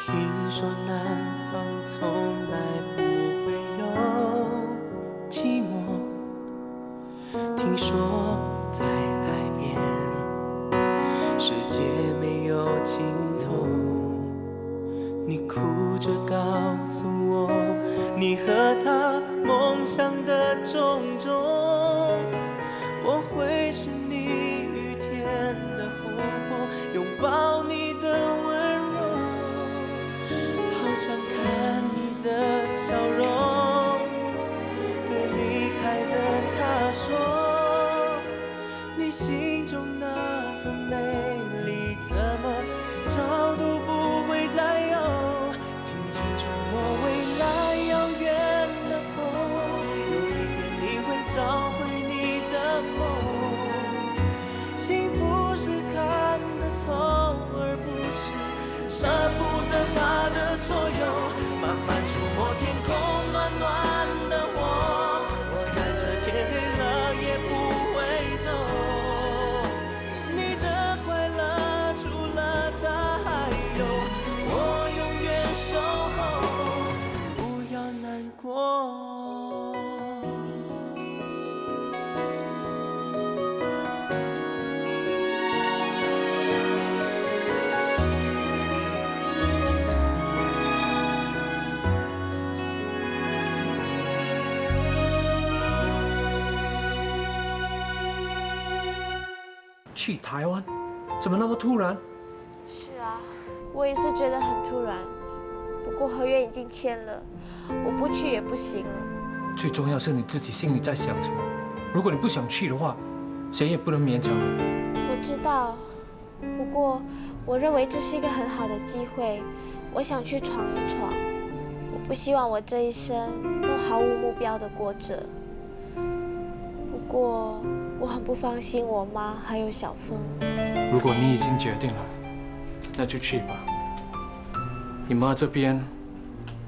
听说南方从来不会有寂寞，听说在海边世界没有尽头。你哭着告诉我，你和他梦想的种种，我会是你雨天的湖泊，拥抱你的温柔，好想看你的笑容，对离开的他说，你心中那份美丽怎么找都不会再有，轻轻触摸未来遥远的风，有一天你会找回你的梦。幸福是看得透，而不是舍不得他的所有，慢慢触摸天空暖暖的我，我在这天黑了也不会走。你的快乐除了他还有我永远守候，不要难过。去台湾？怎么那么突然？是啊，我也是觉得很突然。不过合约已经签了，我不去也不行了。最重要是你自己心里在想什么。如果你不想去的话，谁也不能勉强你。我知道，不过我认为这是一个很好的机会，我想去闯一闯。我不希望我这一生都毫无目标的过着。不过我很不放心我妈还有小峰。如果你已经决定了，那就去吧。你妈这边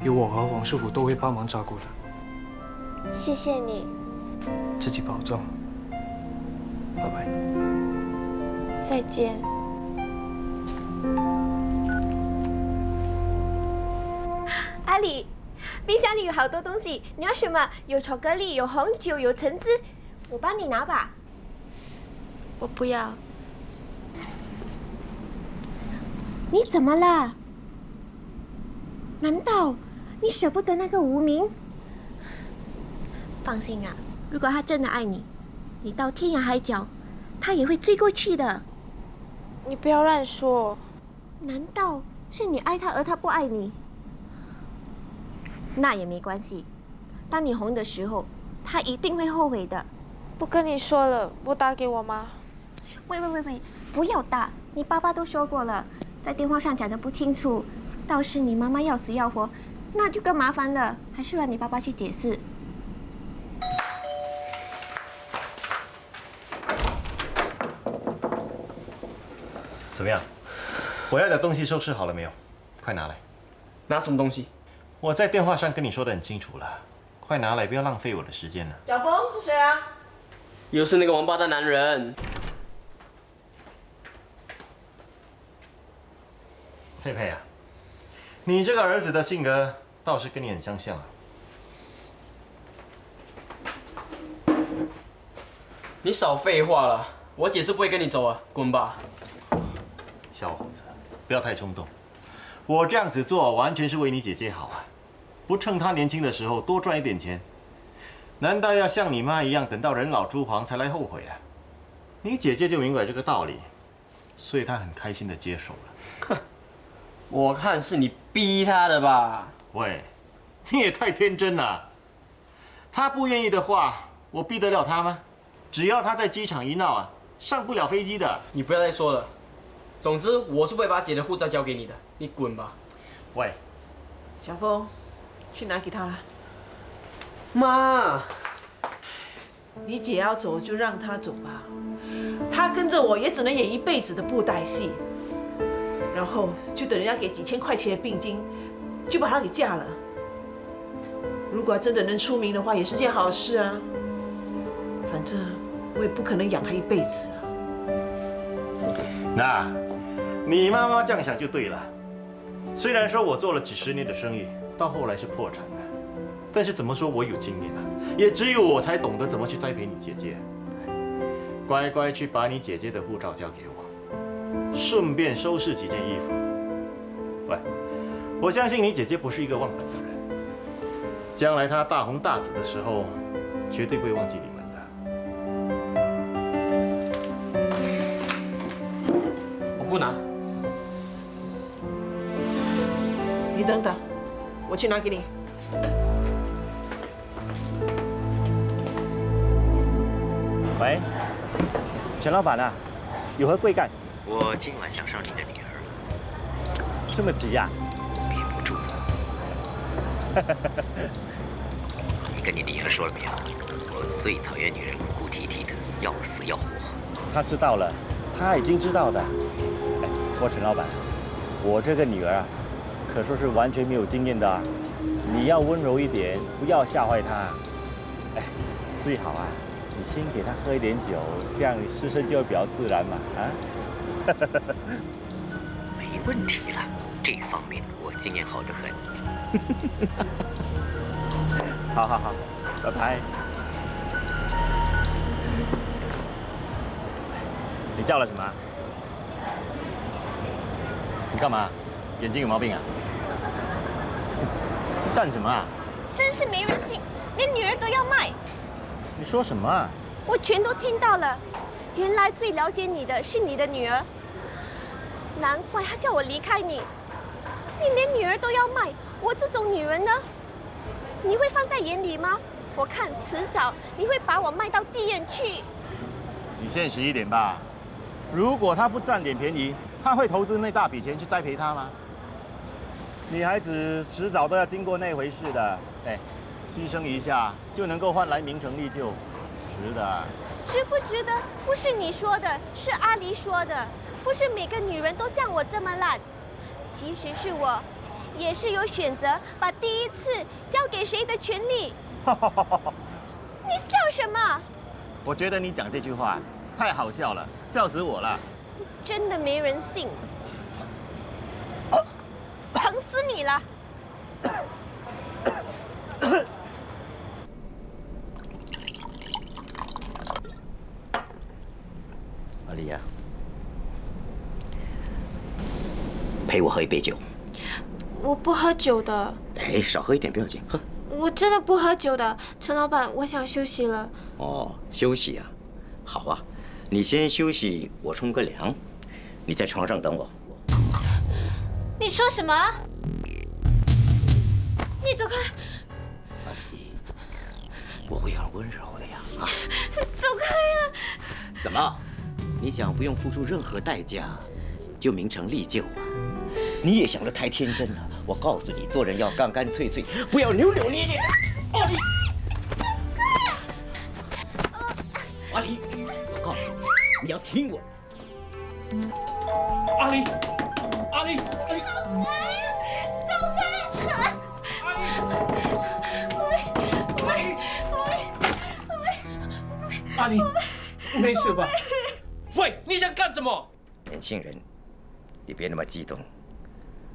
有我和王师傅都会帮忙照顾的。谢谢你，自己保重。拜拜。再见。阿里，冰箱里有好多东西，你要什么？有巧克力，有红酒，有橙汁，我帮你拿吧。我不要。你怎么了？难道你舍不得那个无名？放心啊，如果他真的爱你，你到天涯海角，他也会追过去的。你不要乱说。难道是你爱他而他不爱你？那也没关系，当你红的时候，他一定会后悔的。不跟你说了，我打给我妈。喂，不要打！你爸爸都说过了，在电话上讲的不清楚，倒是你妈妈要死要活，那就更麻烦了。还是让你爸爸去解释。怎么样？我要的东西收拾好了没有？快拿来！拿什么东西？我在电话上跟你说的很清楚了，快拿来，不要浪费我的时间了。小峰是谁啊？又是那个王八蛋男人。佩佩啊，你这个儿子的性格倒是跟你很相像啊。你少废话了，我姐是不会跟你走啊，滚吧！小伙子，不要太冲动。我这样子做完全是为你姐姐好啊，不趁她年轻的时候多赚一点钱，难道要像你妈一样等到人老珠黄才来后悔啊？你姐姐就明白这个道理，所以她很开心的接受了。哼，我看是你逼她的吧？喂，你也太天真了。她不愿意的话，我逼得了她吗？只要她在机场一闹啊，上不了飞机的。你不要再说了。总之，我是不会把姐的护照交给你的，你滚吧。喂，小峰，去拿给他了。妈，你姐要走就让她走吧，她跟着我也只能演一辈子的布袋戏，然后就等人家给几千块钱的聘金，就把她给嫁了。如果真的能出名的话，也是件好事啊。反正我也不可能养她一辈子啊。那，你妈妈这样想就对了。虽然说我做了几10年的生意，到后来是破产的，但是怎么说我有经验啊？也只有我才懂得怎么去栽培你姐姐。乖乖去把你姐姐的护照交给我，顺便收拾几件衣服。喂，我相信你姐姐不是一个忘本的人，将来她大红大紫的时候，绝对不会忘记你们的。我不拿。你等等，我去拿给你。喂，陈老板啊，有何贵干？我今晚想上你的女儿，这么急呀？憋不住了。你跟你女儿说了没有？我最讨厌女人哭哭啼啼的，要死要活。他知道了，他已经知道的。哎，不过陈老板，我这个女儿啊，可说是完全没有经验的啊。你要温柔一点，不要吓坏她。哎，最好啊，你先给她喝一点酒，这样失身就会比较自然嘛。啊？没问题了，这方面我经验好得很。好好好，拜拜。你叫了什么？你干嘛？眼睛有毛病啊？干什么啊？真是没人性，连女儿都要卖。你说什么啊？我全都听到了。原来最了解你的是你的女儿，难怪她叫我离开你。你连女儿都要卖，我这种女人呢？你会放在眼里吗？我看迟早你会把我卖到妓院去。你现实一点吧。如果他不占点便宜，他会投资那大笔钱去栽培他吗？女孩子迟早都要经过那回事的。哎，牺牲一下就能够换来名成利就，值得。值不值得？不是你说的，是阿离说的。不是每个女人都像我这么烂，即使是我，也是有选择把第一次交给谁的权利。你笑什么？我觉得你讲这句话太好笑了，笑死我了。真的没人性，疼死你了！阿丽呀，陪我喝一杯酒。我不喝酒的。哎，少喝一点不要紧，喝。我真的不喝酒的，陈老板，我想休息了。哦，休息啊，好啊，你先休息，我冲个凉，你在床上等我。你说什么？你走开！阿丽，我会很温柔的呀，啊！走开呀！怎么？你想不用付出任何代价就名成利就啊？你也想得太天真了。我告诉你，做人要干干脆脆，不要扭扭捏捏。阿丽，阿丽，我告诉你，你要听我。阿丽，阿丽，阿丽，走开！阿丽，没事吧？喂，你想干什么？年轻人，你别那么激动，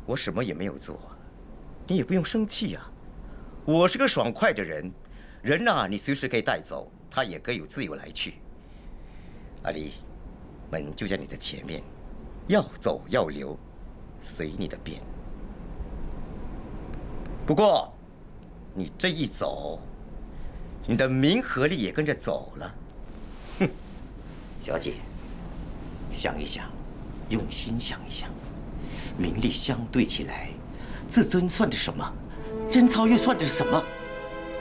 我什么也没有做，你也不用生气啊。我是个爽快的人，人呐，你随时可以带走，他也可以有自由来去。阿丽，门就在你的前面，要走要留，随你的便。不过，你这一走，你的名和利也跟着走了。哼，小姐，想一想，用心想一想，名利相对起来，自尊算得什么？贞操又算得什么？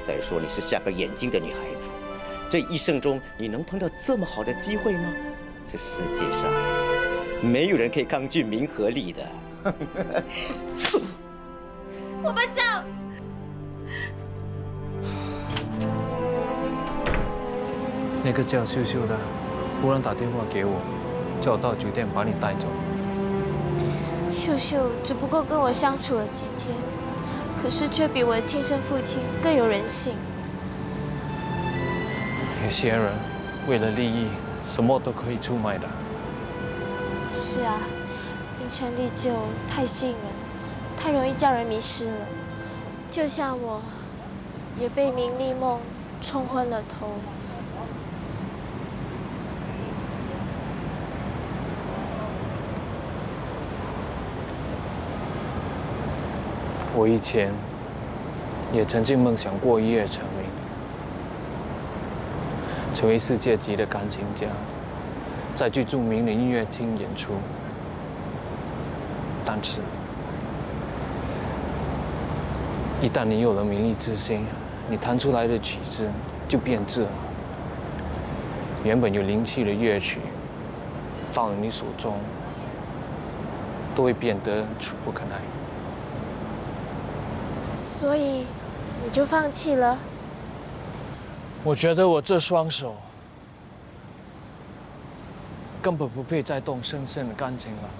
再说你是下个眼睛的女孩子，这一生中你能碰到这么好的机会吗？这世界上没有人可以抗拒名和利的。我们走。那个叫秀秀的，忽然打电话给我，叫我到酒店把你带走。秀秀只不过跟我相处了几天，可是却比我的亲生父亲更有人性。有些人为了利益，什么都可以出卖的。是啊，名成利就太吸引人，太容易叫人迷失了。就像我，也被名利梦冲昏了头。我以前也曾经梦想过一夜成名，成为世界级的钢琴家，再去著名的音乐厅演出。但是，一旦你有了名利之心，你弹出来的曲子就变质了。原本有灵气的乐曲，到了你手中，都会变得楚不可耐。所以，你就放弃了？我觉得我这双手根本不配再动深深的钢琴了。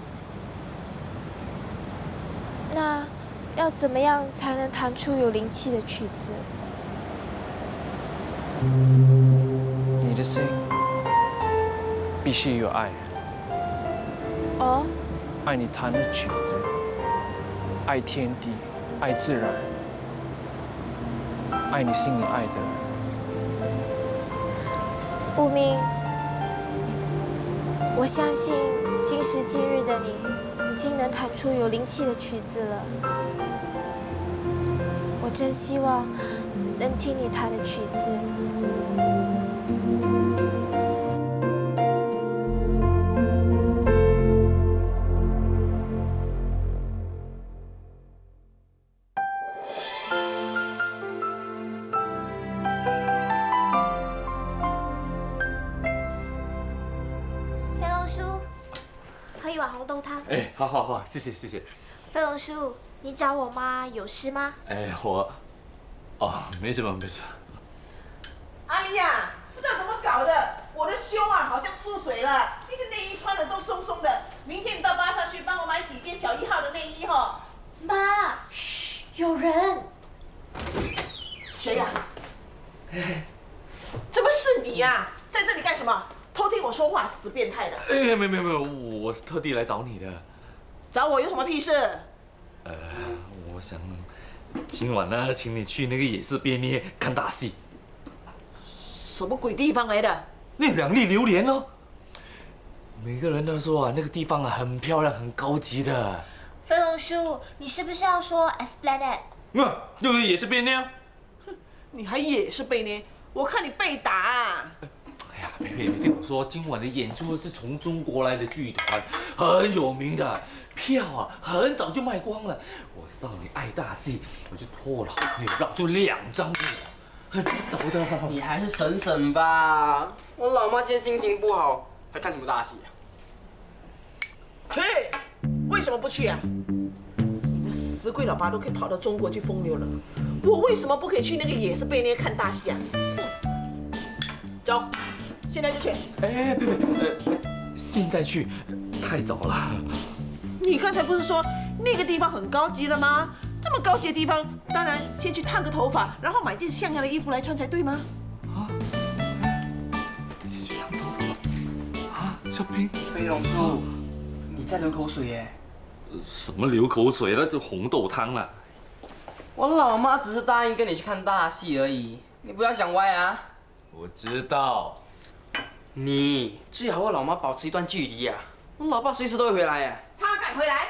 那要怎么样才能弹出有灵气的曲子？你的心必须有爱。哦，爱你弹的曲子，爱天地，爱自然，爱你心里爱的人。无名，我相信今时今日的你，已经能弹出有灵气的曲子了。我真希望能听你弹的曲子。哎，好好好，谢谢谢谢。飞龙叔，你找我妈有事吗？哎，没什么没什么。阿丽呀，不知道怎么搞的，我的胸啊好像出水了，那些内衣穿的都松松的。明天你到巴萨去帮我买几件小1号的内衣哈。妈，嘘，有人。谁呀？怎么是你呀？在这里干什么？偷听我说话，死变态的！哎，没有，我是特地来找你的。找我有什么屁事？我想今晚呢，请你去那个野市便利看大戏。什么鬼地方来的？那2粒榴莲哦，每个人都说啊，那个地方啊很漂亮，很高级的。飞龙叔，你是不是要说 Esplanade？ 就是野市便利啊。你还也是被捏？我看你被打啊！哎呀，佩佩，你听我说，今晚的演出是从中国来的剧团，很有名的，票啊很早就卖光了。我知道你爱大戏，我就托老朋友让出2张给我，很早的。你还是省省吧，我老妈今天心情不好，还看什么大戏啊？去，为什么不去啊？你那死鬼老爸都可以跑到中国去风流了，我为什么不可以去那个也是被捏看大戏啊？走。现在就去！哎，佩佩，现在去太早了。你刚才不是说那个地方很高级了吗？这么高级的地方，当然先去烫个头发，然后买件像样的衣服来穿才对吗？啊？先去烫头发啊？小平，飞龙叔，你在流口水耶？什么流口水？那就红豆汤了。我老妈只是答应跟你去看大戏而已，你不要想歪啊！我知道。你最好和老妈保持一段距离啊！我老爸随时都会回来呀。他敢回来？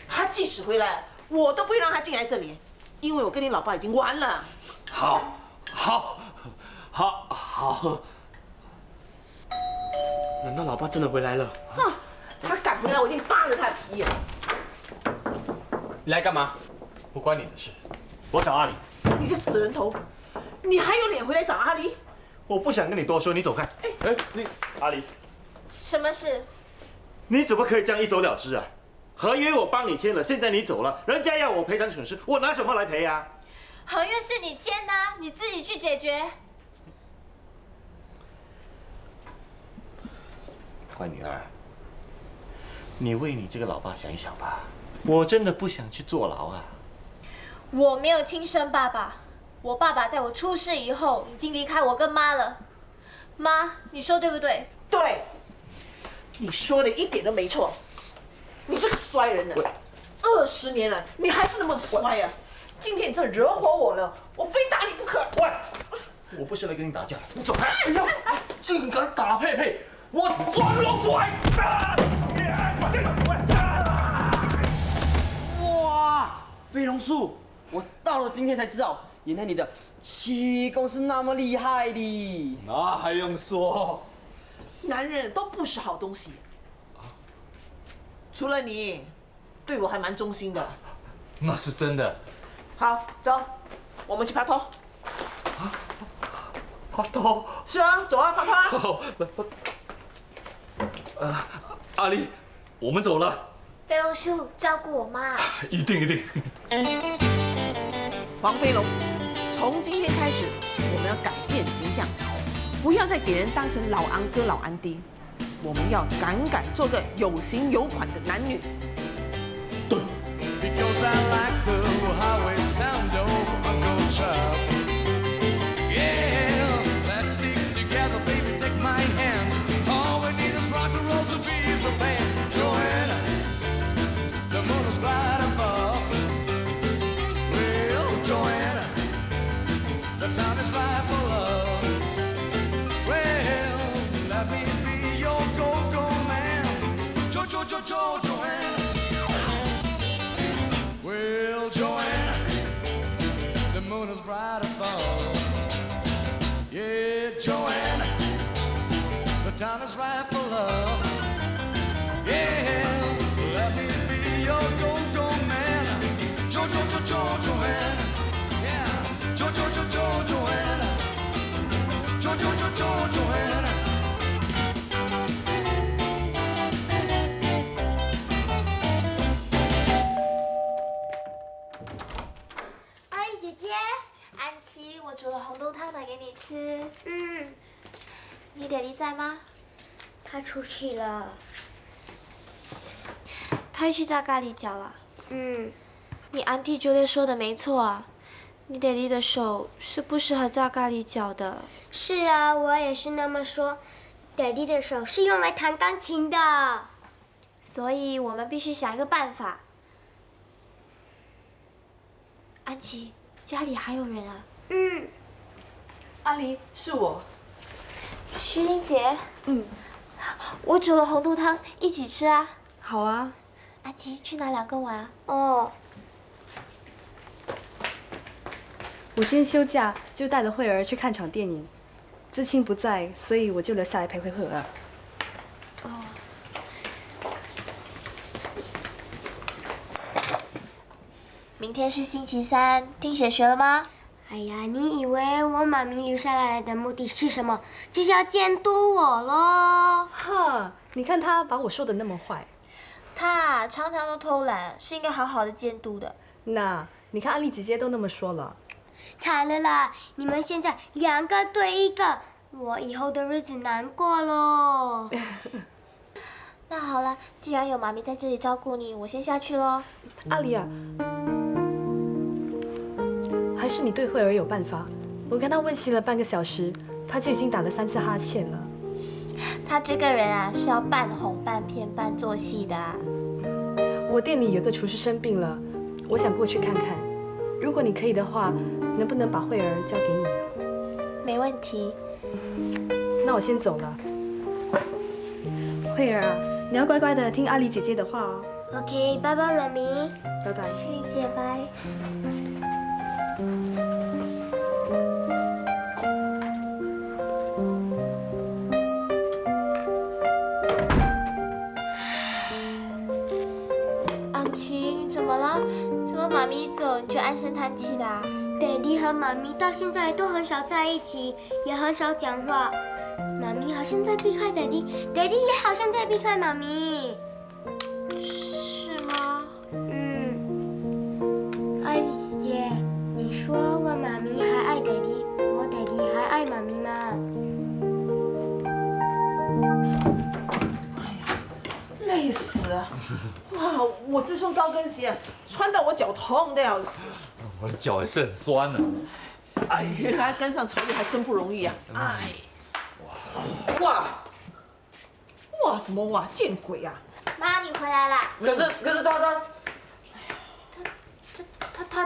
他即使回来，我都不会让他进来这里，因为我跟你老爸已经完了。好。难道老爸真的回来了？哼，他敢回来，我一定扒了他的皮。你来干嘛？不关你的事，我找阿里。你这死人头，你还有脸回来找阿里？我不想跟你多说，你走开。你阿里，什么事？你怎么可以这样一走了之啊？合约我帮你签了，现在你走了，人家要我赔偿损失，我拿什么来赔啊？合约是你签的，你自己去解决。乖女儿，你为你这个老爸想一想吧。我真的不想去坐牢啊。我没有亲生爸爸。我爸爸在我出事以后已经离开我跟妈了，妈，你说对不对？对，你说的一点都没错，你是个衰人呢。20年了，你还是那么衰啊！今天你这惹火我了，我非打你不可！喂，我不是来跟你打架，你走开！哎呀，竟敢打佩佩，我双龙腿！哇，飞龙术，我到了今天才知道，原来你的气功是那么厉害的。那还用说？男人都不是好东西，除了你，对我还蛮忠心的。那是真的。好，走，我们去爬头。爬头？是啊，走啊，爬头啊！好，来，阿丽，我们走了。飞龙叔，照顾我妈。一定一定。黄飞龙，从今天开始，我们要改变形象，不要再给人当成老安哥、老安爹，我们要敢做个有型有款的男女。对。Because I like the highway sound of Uncle Chuck. Yeah, let's stick together, baby, take my hand. All we need is rock and roll to be the band. Joanna, the moon is right above. Well, Joanna, the time is right for love. Well, let me be your go-go man. Joanna.Well, Joanna, the moon is bright above. Yeah, Joanna, the time is right for love. Yeah, let me be your go-go man. Joanna. Yeah, Joanna. Joanna.安琪，我煮了红豆汤来给你吃。你爹地在吗？他出去了。他去炸咖喱饺了。你安蒂觉得说的没错啊，你爹地的手是不适合炸咖喱饺的。是啊，我也是那么说。爹地的手是用来弹钢琴的。所以我们必须想一个办法。安琪。家里还有人啊？阿离，是我。徐玲姐。我煮了红豆汤，一起吃啊。好啊。安琪，去拿2个碗啊。哦。我今天休假，就带了慧儿去看场电影。知青不在，所以我就留下来陪慧儿。明天是星期3，听写学了吗？哎呀，你以为我妈咪留下来的目的是什么？就是要监督我咯。哈，你看他把我说的那么坏。他常常都偷懒，是应该好好的监督的。那你看安丽姐姐都那么说了。惨了啦！你们现在2个对1个，我以后的日子难过咯。那好了，既然有妈咪在这里照顾你，我先下去咯。阿丽啊。还是你对慧儿有办法？我跟她温习了半个小时，她就已经打了3次哈欠了。她这个人啊，是要半哄半骗半做戏的啊。我店里有个厨师生病了，我想过去看看。如果你可以的话，能不能把慧儿交给你啊？没问题。那我先走了。慧儿啊，你要乖乖的听阿丽姐姐的话哦。OK， 拜拜，妈咪。拜拜。徐玲姐，拜。安琪，你怎么了？怎么妈咪一走你就唉声叹气的啊？爹地和妈咪到现在都很少在一起，也很少讲话。妈咪好像在避开爹地，爹地也好像在避开妈咪。是吗？爱丽姐姐，你说我妈咪还爱爹地，我爹地还爱妈咪吗？哎呀，累死了！哇，我这双高跟鞋穿到我脚痛的要死。我的脚也是很酸的。哎，原来跟上潮流还真不容易啊！哎，哇，什么哇，见鬼啊！妈，你回来啦！可是他，哎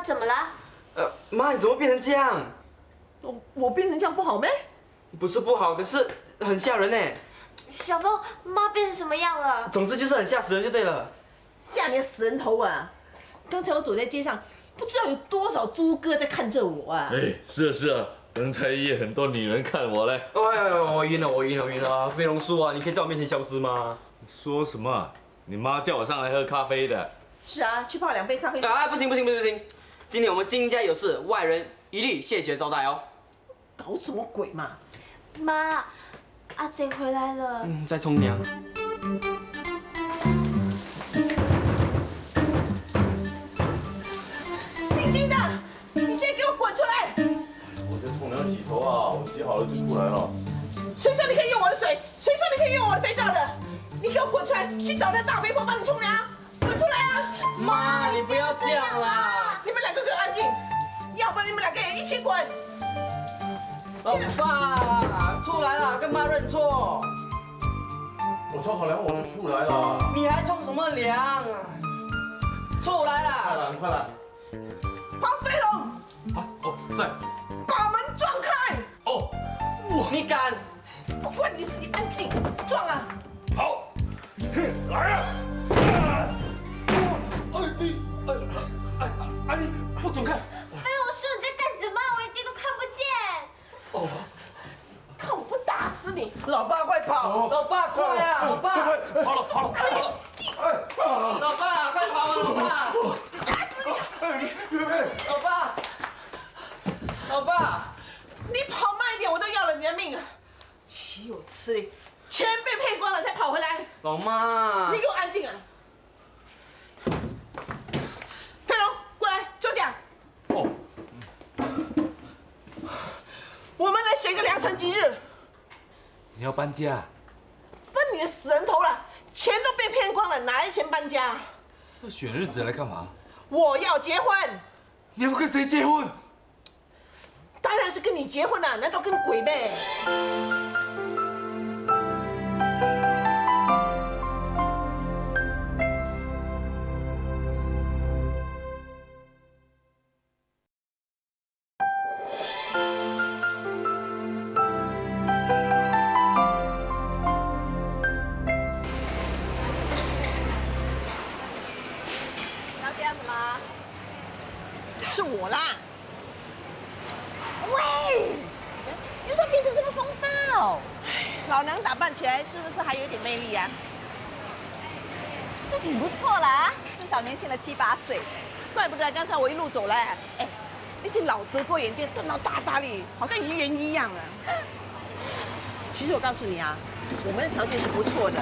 怎么了？妈，你怎么变成这样？我变成这样不好咩？不是不好，可是很吓人呢。小凤，妈变成什么样了？总之就是很吓死人就对了。吓你个死人头啊！刚才我走在街上，不知道有多少猪哥在看着我啊！哎，是啊是啊，刚才也很多女人看我嘞。哎，我晕了！飞龙叔啊，你可以在我面前消失吗？说什么？你妈叫我上来喝咖啡的。是啊，去泡2杯咖啡。啊，不行！今天我们金家有事，外人一律谢绝招待哦。搞什么鬼嘛！妈，阿贼回来了。在冲凉。静静的，你现在给我滚出来！我在冲凉洗头啊，我洗好了就出来了。谁说你可以用我的水？谁说你可以用我的肥皂的？你给我滚出来，去找那大肥婆帮你冲凉！滚出来啊！妈，你不要这样啦！你们两个给我安静，要不然你们2个也一起滚！老爸，出来了，跟妈认错。我冲好凉我就出来了。你还冲什么凉啊？出来了！快来！黄飞龙，啊哦，在。把门撞开！哦，你敢？不管你事，你安静，撞啊！好，来啊！你不准看！飞龙叔，你在干什么？我眼睛都看不见。哦，看我不打死你！老爸快跑！老爸快啊！老爸！跑了！老爸快跑啊！老爸！打死你！老爸！你跑慢一点，我都要了你的命啊！岂有此理！钱被骗光了才跑回来！老妈！你给我安静啊！飞龙，过来坐下。哦。我们来选个良辰吉日。你要搬家？搬你的死人头了！钱都被骗光了，哪来钱搬家？那选日子来干嘛？我要结婚。你要跟谁结婚？当然是跟你结婚了，难道跟鬼呗？小姐要什么？是我啦。喂，你怎么变成这么风骚？老娘打扮起来是不是还有一点魅力啊？是挺不错啦，至少年轻了7、8岁。怪不得刚才我一路走来，哎，那些老德国眼镜瞪到大大的，好像银元一样啊。其实我告诉你啊，我们的条件是不错的，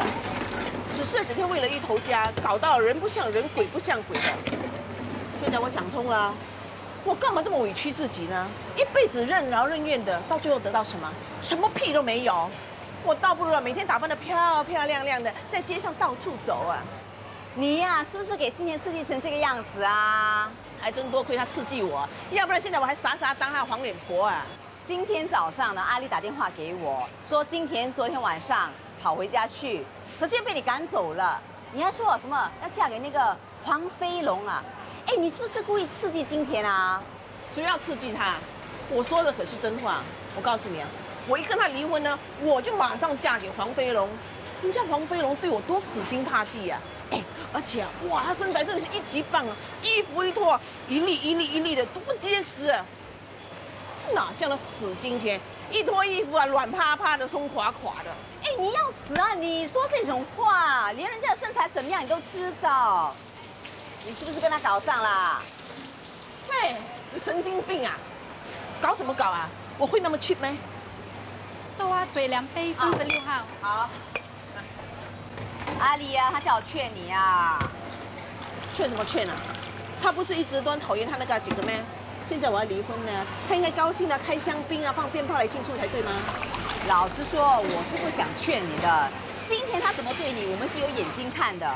只是整天为了一头家，搞到人不像人，鬼不像鬼的。现在我想通了，我干嘛这么委屈自己呢？一辈子任劳任怨的，到最后得到什么？什么屁都没有。我倒不如每天打扮得漂漂亮亮的，在街上到处走啊。你呀、是不是给今天刺激成这个样子啊？还真多亏他刺激我，要不然现在我还傻傻当他黄脸婆啊。今天早上呢，阿丽打电话给我，说今天昨天晚上跑回家去，可是又被你赶走了。你还说我什么要嫁给那个黄飞龙啊？哎，你是不是故意刺激今天啊？谁要刺激他？我说的可是真话。我告诉你啊，我一跟他离婚呢，我就马上嫁给黄飞龙。人家黄飞龙对我多死心塌地啊！哎，而且啊，哇，他身材真的是一级棒啊，衣服一脱，一粒的，多结实啊！哪像那死今天，一脱衣服啊，软趴趴的，松垮垮的。哎，你要死啊！你说这种话，连人家的身材怎么样你都知道，你是不是跟他搞上啦？嘿，你神经病啊！搞什么搞啊？我会那么 cheap 没？豆花水2杯，36号。好。阿丽啊，他叫我劝你啊。劝什么劝啊？他不是一直都很讨厌他那个几个咩？现在我要离婚呢，他应该高兴啊，开香槟啊，放鞭炮来庆祝才对吗？老实说，我是不想劝你的。今天他怎么对你，我们是有眼睛看的。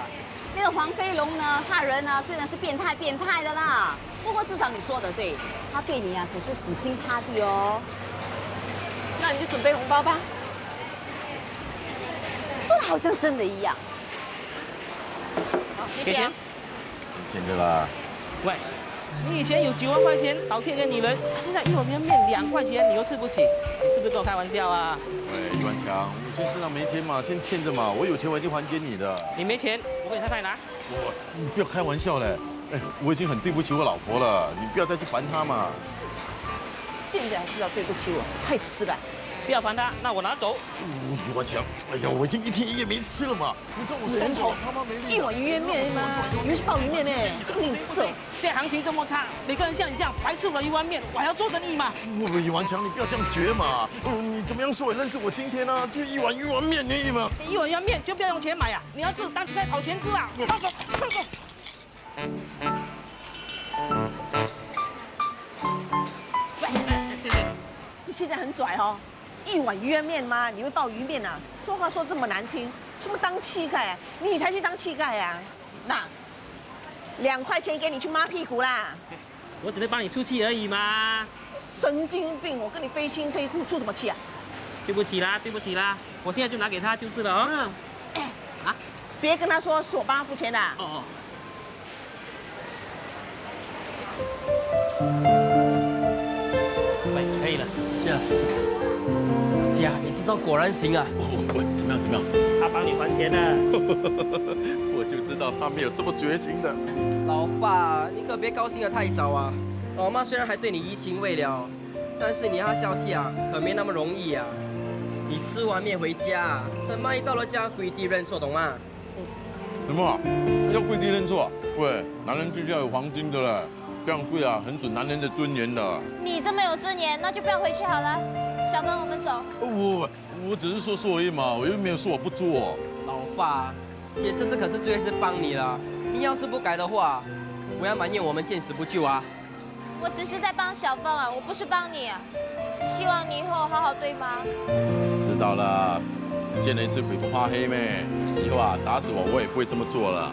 那个黄飞龙呢，他人呢虽然是变态的啦，不过至少你说的对，他对你啊可是死心塌地哦。那你就准备红包吧。说的好像真的一样。好，谢谢啊。钱的啦。喂，你以前有9万块钱倒贴给女人，现在一碗面2块钱，你又吃不起，你是不是跟我开玩笑啊？喂，余文强，我现在身上没钱嘛，先欠着嘛，我有钱我一定还给你的。你没钱，我给你太太拿。你不要开玩笑嘞！哎，我已经很对不起我老婆了，你不要再去烦她嘛。现在还知道对不起我，太迟了。不要烦他，那我拿走。余文强，哎呀，我已经1天1夜没吃了嘛，你看我人头他妈没力。一碗鱼圆面吗？以为是鲍鱼面呢，这么吝啬。现在行情这么差，每个人像你这样白吃我的一碗面，我还要做生意吗？余文强，你不要这样绝嘛！你怎么样说也认识我今天呢？就一碗鱼丸面而已嘛。你一碗鱼丸面就不要用钱买啊！你要吃当起来讨钱吃啊！放手，放手。你现在很拽哦，一碗鱼圆面吗？你会鲍鱼面啊？说话说这么难听，什么当乞丐啊？你才去当乞丐啊！那2块钱给你去抹屁股啦！我只能帮你出气而已嘛。神经病！我跟你非亲非故，出什么气啊？对不起啦，对不起啦，我现在就拿给他就是了哦。啊，别跟他说是我帮他付钱的。哦。可以了，是啊。姐，你这招果然行啊！怎么样？怎么样？他帮你还钱的。我就知道他没有这么绝情的。老爸，你可别高兴得太早啊！老妈虽然还对你移情未了，但是你要消气啊，可没那么容易啊。你吃完面回家，等妈一到了家，跪地认错，懂吗？什么？要跪地认错？喂，男人就是要有黄金的嘞。这样跪啊，很损男人的尊严的。你这么有尊严，那就不要回去好了。小芬，我们走。我只是说而已嘛，我又没有说我不做。老爸，姐这次可是最后一次帮你了，你要是不改的话，我要埋怨我们见死不救啊！我只是在帮小凤啊，我不是帮你啊。希望你以后好好对妈。知道了，见了一次鬼不怕黑妹，以后啊打死我也不会这么做了。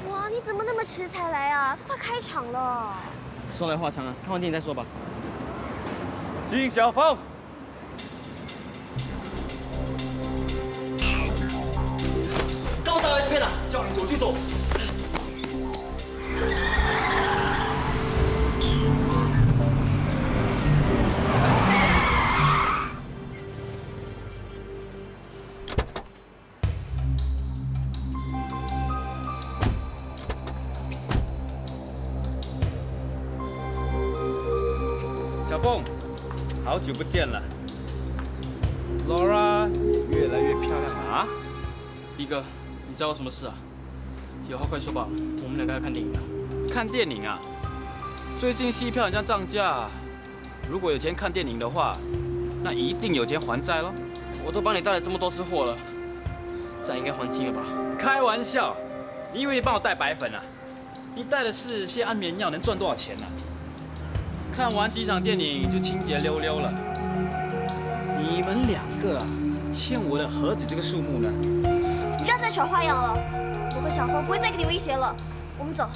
哇，你怎么那么迟才来啊？都快开场了。说来话长啊，看完电影再说吧。金小凤，高大在这边了，叫你走就走。小凤，好久不见了。Laura 也越来越漂亮了啊！逼哥，你找我什么事啊？有话快说吧，我们两个要看电影了。看电影啊？最近戏票很像涨价，如果有钱看电影的话，那一定有钱还债咯。我都帮你带了这么多次货了，债应该还清了吧？开玩笑，你以为你帮我带白粉啊？你带的是些安眠药，能赚多少钱呢？看完几场电影就清洁溜溜了。你们两个啊，欠我的何止这个数目呢？你不要再耍花样了，我和小峰不会再给你威胁了。我们走。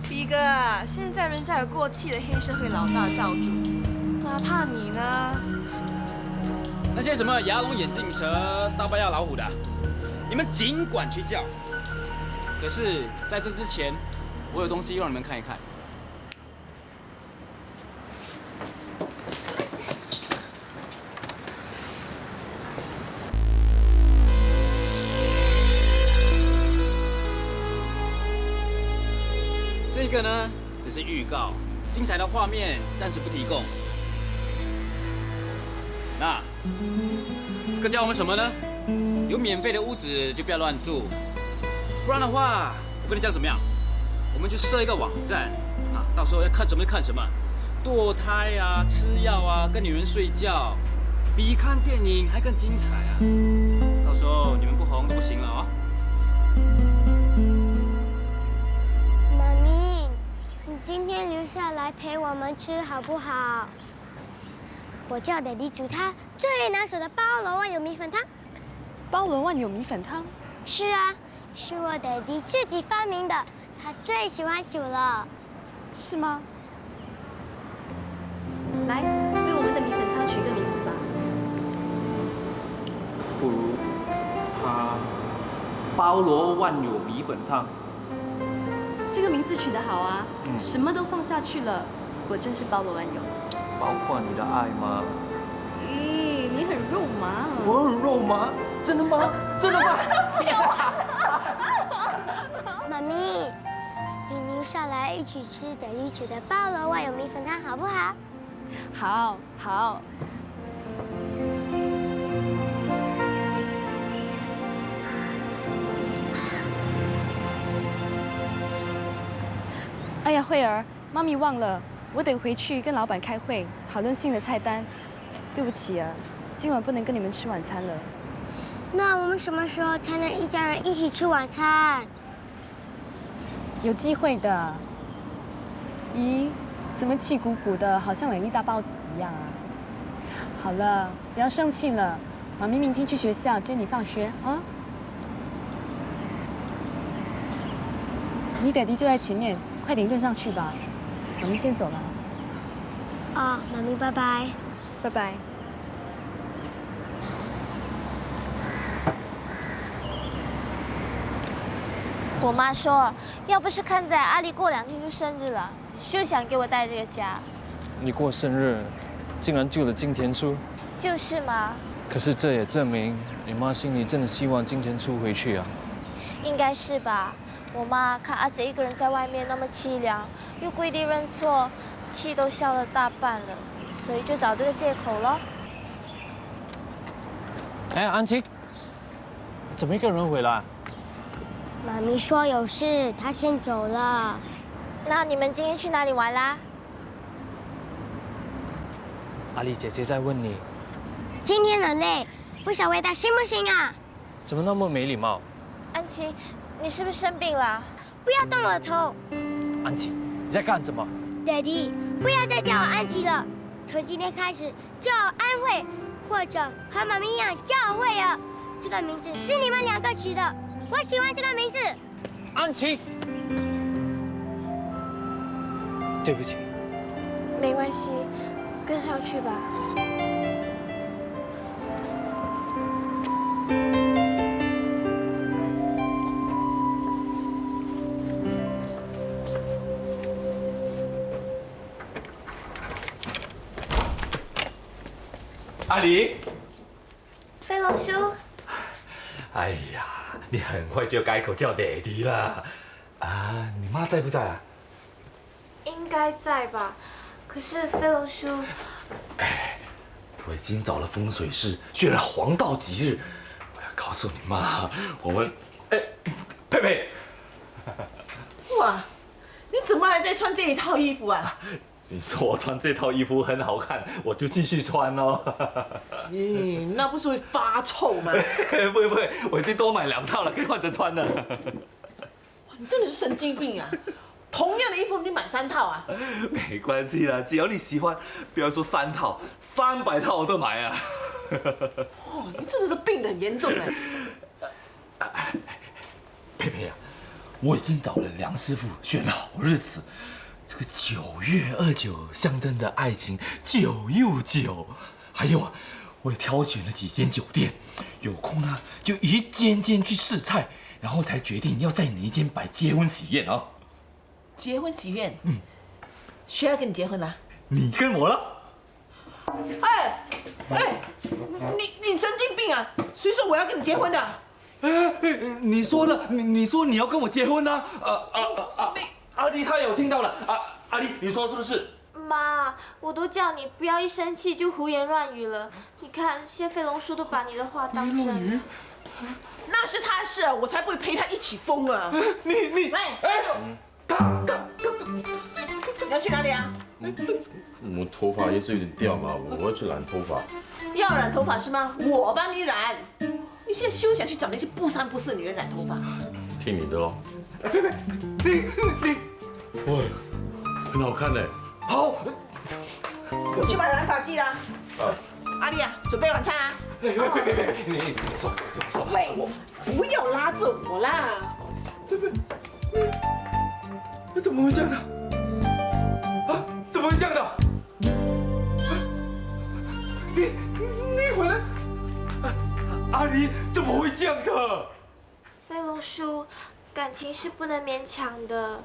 逼哥，现在人家有过气的黑社会老大罩住，哪怕你呢？那些什么牙龙眼镜蛇、大白牙老虎的，你们尽管去叫。可是在这之前，我有东西让你们看一看。这个呢，只是预告，精彩的画面暂时不提供。那这个教我们什么呢？有免费的屋子就不要乱住，不然的话，我跟你讲怎么样？我们就设一个网站啊，到时候要看什么就看什么，堕胎啊、吃药啊、跟女人睡觉，比看电影还更精彩啊！到时候你们不红都不行了啊！妈咪，你今天留下来陪我们吃好不好？我叫爹地煮他最拿手的包罗万有米粉汤。包罗万有米粉汤？是啊，是我爹地自己发明的。他最喜欢煮了。是吗？来，为我们的米粉汤取个名字吧。不如它包罗万有米粉汤。这个名字取得好啊，什么都放下去了，果真是包罗万有。包括你的爱吗？咦，你很肉麻。我很肉麻？真的吗？真的吗？妈咪，你留下来一起吃德利煮的包罗万有米粉汤好不好？好，好。哎呀，慧儿，妈咪忘了，我得回去跟老板开会，讨论新的菜单。对不起啊，今晚不能跟你们吃晚餐了。那我们什么时候才能一家人一起吃晚餐？有机会的。咦，怎么气鼓鼓的，好像两粒大包子一样啊？好了，不要生气了，妈咪明天去学校接你放学啊。你爹地就在前面，快点跟上去吧。妈咪先走了。哦，妈咪，拜拜。拜拜。我妈说，要不是看在阿丽过2天就生日了，就想给我带这个家。你过生日，竟然救了金田初。就是嘛。可是这也证明你妈心里真的希望金田初回去啊。应该是吧。我妈看阿姐一个人在外面那么凄凉，又跪地认错，气都消了大半了，所以就找这个借口咯。哎，安琪，怎么一个人回来？妈咪说有事，她先走了。那你们今天去哪里玩啦？阿丽姐姐在问你。今天很累，不想回答行不行啊？怎么那么没礼貌？安琪，你是不是生病了？不要动我的头。安琪，你在干什么 ？Daddy， 不要再叫我安琪了，从今天开始叫我安慧，或者和妈咪一样叫我慧儿。这个名字是你们2个取的，我喜欢这个名字。安琪，对不起。没关系，跟上去吧。阿里，飞龙叔，哎呀，你很快就改口叫爹地了啊！你妈在不在啊？应该在吧。可是飞龙叔，哎，我已经找了风水师，选了黄道吉日，我要告诉你妈，我们佩佩，哇，你怎么还在穿这一套衣服啊？你说我穿这套衣服很好看，我就继续穿哦。咦，那不是会发臭吗？不会，我已经多买2套了，可以换着穿了。你真的是神经病啊！同样的衣服你买3套啊？没关系啦，只要你喜欢，不要说3套，300套我都买啊。哦，你真的是病得很严重哎。佩佩啊，我已经找了梁师傅选了好日子。这个9月29象征着爱情9又9，还有啊，我也挑选了几间酒店，有空啊就一间间去试菜，然后才决定要在哪一间摆结婚喜宴啊。结婚喜宴？谁要跟你结婚啦？你跟我了。哎，你神经病啊！谁说我要跟你结婚的？你说了，你说你要跟我结婚啊？阿丽她有听到了，阿丽你说是不是？妈，我都叫你不要一生气就胡言乱语了。你看，现在飞龙叔都把你的话当真了。那是他的事，我才不会陪他一起疯啊！你你要去哪里啊？我头发也是有点掉嘛，我要去染头发。要染头发是吗？我帮你染。你现在休想去找那些不三不四的女人染头发。听你的喽。佩佩，你，喂，很好看呢。好，我去买染发剂啦。阿丽啊，准备晚餐啊。佩，你说。喂，不要拉着我啦。佩佩。怎么会这样的？啊，怎么会这样的？你回来，阿离怎么会这样的？飞龙叔，感情是不能勉强的。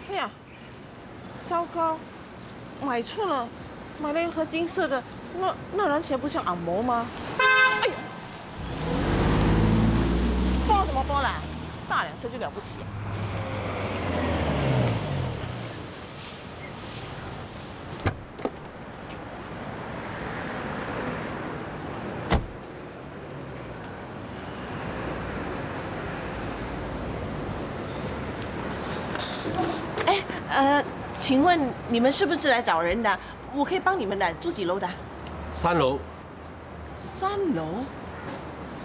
哎呀，糟糕，买错了，买了一盒金色的，那燃起来不像按摩吗？哎呦，包什么包啦？大辆车就了不起啊！请问你们是不是来找人的？我可以帮你们的。住几楼的？3楼。3楼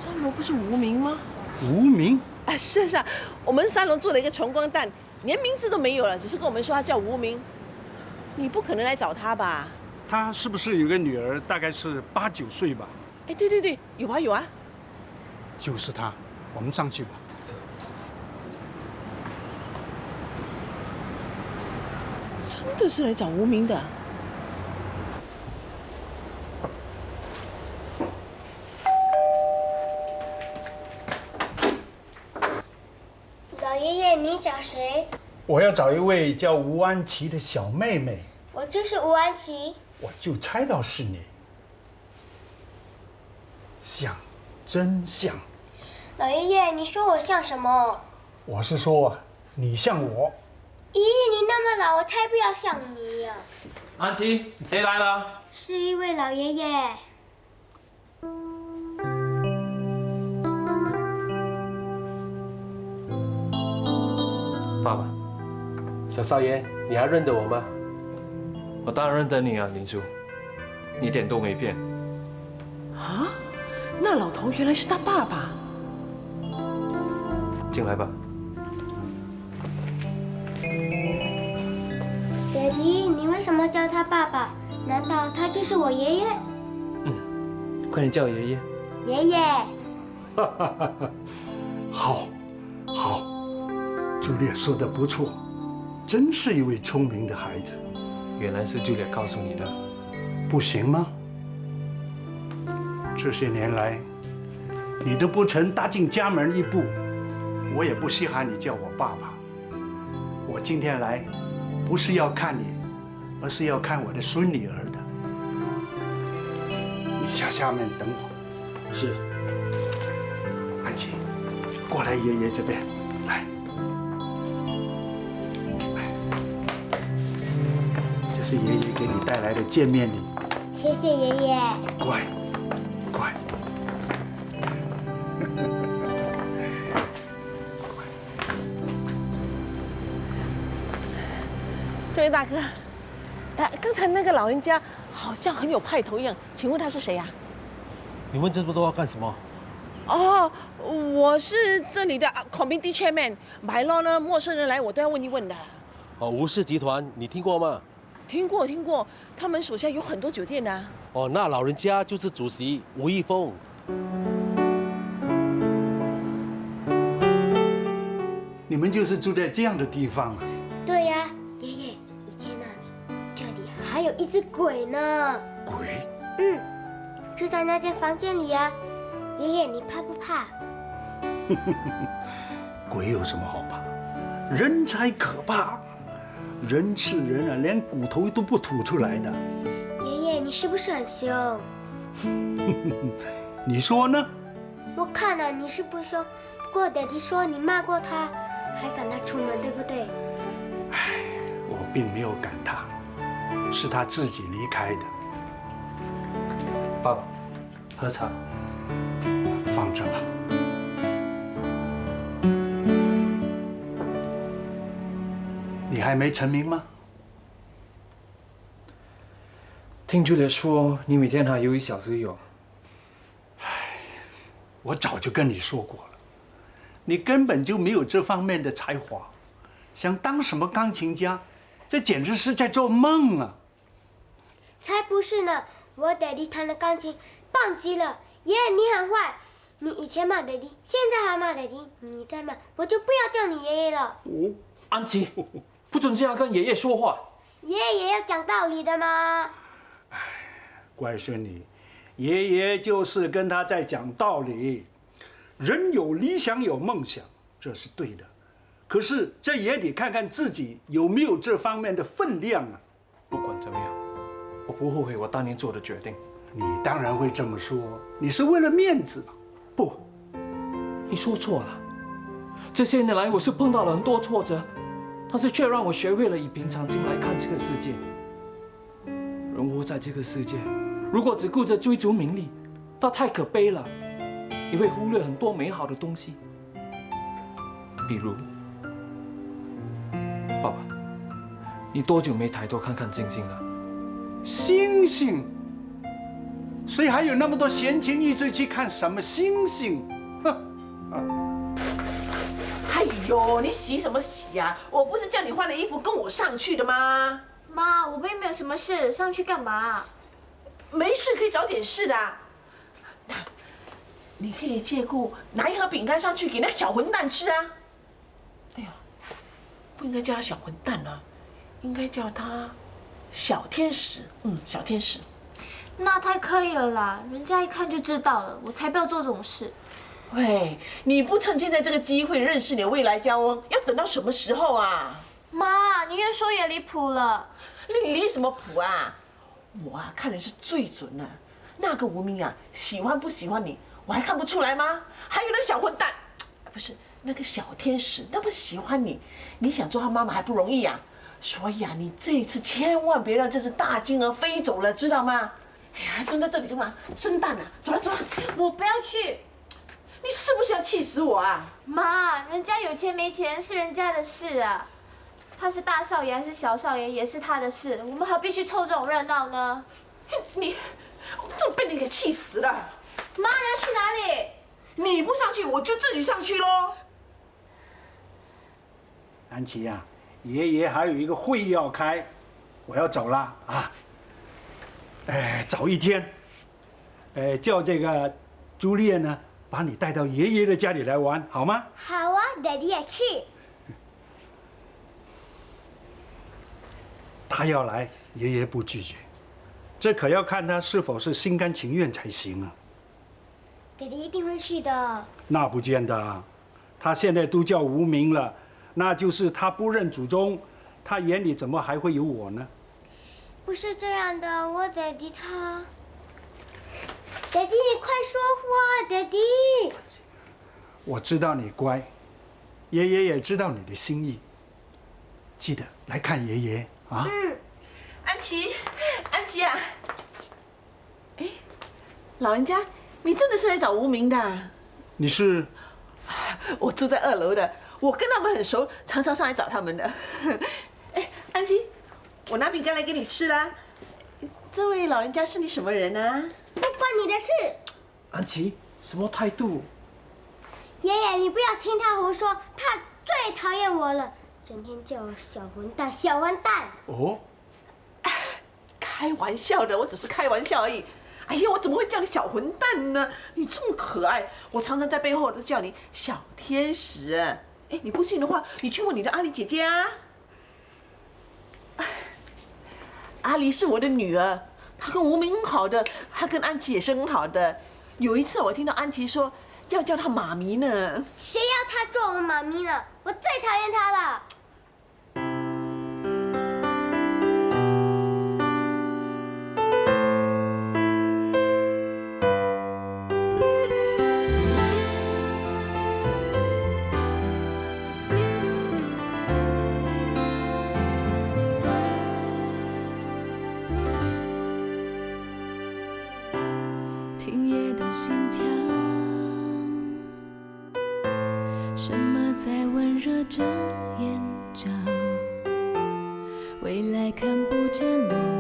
？3楼不是无名吗？无名？啊，是啊，我们3楼做了一个穷光蛋，连名字都没有了，只是跟我们说他叫无名。你不可能来找他吧？他是不是有个女儿，大概是8、9岁吧？哎，对对对，有啊有啊。就是他，我们上去吧。真的是来找无名的。老爷爷，你找谁？我要找一位叫吴安琪的小妹妹。我就是吴安琪。我就猜到是你。像，真像。老爷爷，你说我像什么？我是说啊，你像我。咦，你那么老，我才不要像你呀！安琪，谁来了？是一位老爷爷。爸爸，小少爷，你还认得我吗？我当然认得你啊，林叔，你一点都没变。啊，那老头原来是他爸爸。进来吧。爹地，你为什么叫他爸爸？难道他就是我爷爷？快点叫我爷爷。爷爷。好，好，朱莉说的不错，真是一位聪明的孩子。原来是朱莉告诉你的，不行吗？这些年来，你都不曾踏进家门一步，我也不稀罕你叫我爸爸。我今天来，不是要看你，而是要看我的孙女儿的。你下面等我。是。安琪，过来爷爷这边，来。这是爷爷给你带来的见面礼。谢谢爷爷。乖，乖。这位大哥，刚才那个老人家好像很有派头一样，请问他是谁呀？你问这么多要干什么？哦，我是这里的 committee chairman， 买了呢，陌生人来我都要问一问的。哦，吴氏集团，你听过吗？听过，他们手下有很多酒店的。哦，那老人家就是主席吴义峰。你们就是住在这样的地方啊？对呀，爷爷，以前呢，这里还有一只鬼呢。鬼？住在那间房间里啊。爷爷，你怕不怕？鬼有什么好怕？人才可怕，人吃人啊，连骨头都不吐出来的。爷爷，你是不是很凶？你说呢？我看了你是不凶，不过爹地说你骂过他，还赶他出门，对不对？唉，我并没有赶他，是他自己离开的。爸爸，喝茶。放着吧。你还没成名吗？听朱莉说，你每天还游1小时泳，我早就跟你说过了，你根本就没有这方面的才华，想当什么钢琴家，这简直是在做梦啊！才不是呢，我爹地弹的钢琴棒极了。爷爷你很坏，你以前骂爹地，现在还骂爹地，你再骂我就不要叫你爷爷了。哦，安琪，不准这样跟爷爷说话。爷爷也要讲道理的嘛。乖孙女，爷爷就是跟他在讲道理。人有理想有梦想，这是对的，可是这也得看看自己有没有这方面的分量啊。不管怎么样，我不后悔我当年做的决定。你当然会这么说，你是为了面子吧？不，你说错了。这些年来，我是碰到了很多挫折，但是却让我学会了以平常心来看这个世界。人活在这个世界，如果只顾着追逐名利，那太可悲了，你会忽略很多美好的东西。比如，爸爸，你多久没抬头看看星星了？星星？谁还有那么多闲情逸致去看什么星星？哎呦，你洗什么洗啊？我不是叫你换了衣服跟我上去的吗？妈，我们又没有什么事，上去干嘛？没事可以找点事的。你可以借故拿一盒饼干上去给那小混蛋吃啊！哎呀，不应该叫他小混蛋啊，应该叫他小天使。小天使。那太刻意了啦，人家一看就知道了，我才不要做这种事。喂，你不趁现在这个机会认识你的未来家翁，要等到什么时候啊？妈，你越说越离谱了。你离什么谱啊？我看人是最准了。那个无名啊，喜欢不喜欢你，我还看不出来吗？还有那个小混蛋，不是那个小天使，那么喜欢你，你想做他妈妈还不容易啊。所以啊，你这一次千万别让这只大金鹅飞走了，知道吗？哎呀，蹲在这里干嘛？生蛋啊！走了走了，我不要去。你是不是要气死我啊？妈，人家有钱没钱是人家的事啊，他是大少爷还是小少爷也是他的事，我们何必去凑这种热闹呢？你，我真被你给气死了！妈，你要去哪里？你不上去，我就自己上去喽。安琪呀，爷爷还有一个会要开，我要走了啊。早一天，叫这个朱丽叶呢，把你带到爷爷的家里来玩，好吗？好啊，爹地也去。他要来，爷爷不拒绝，这可要看他是否是心甘情愿才行啊。爹地一定会去的。那不见得啊，他现在都叫无名了，那就是他不认祖宗，他眼里怎么还会有我呢？不是这样的，我爹地他。爹地，你快说话，爹地。我知道你乖，爷爷也知道你的心意，记得来看爷爷啊。安琪，安琪啊，老人家，你真的是来找无名的？你是？我住在2楼的，我跟他们很熟，常常上来找他们的。安琪，我拿饼干来给你吃啦。这位老人家是你什么人啊？不关你的事。安琪，什么态度？爷爷，你不要听他胡说，他最讨厌我了，整天叫我小混蛋，小混蛋。哦，开玩笑的，我只是开玩笑而已。哎呀，我怎么会叫你小混蛋呢？你这么可爱，我常常在背后都叫你小天使。你不信的话，你去问你的阿狸姐姐啊。阿狸是我的女儿，她跟无名很好的，她跟安琪也是很好的。有一次我听到安琪说要叫她妈咪呢。谁要她做我妈咪呢？我最讨厌她了。听夜的心跳，什么在温热着眼角？未来看不见路。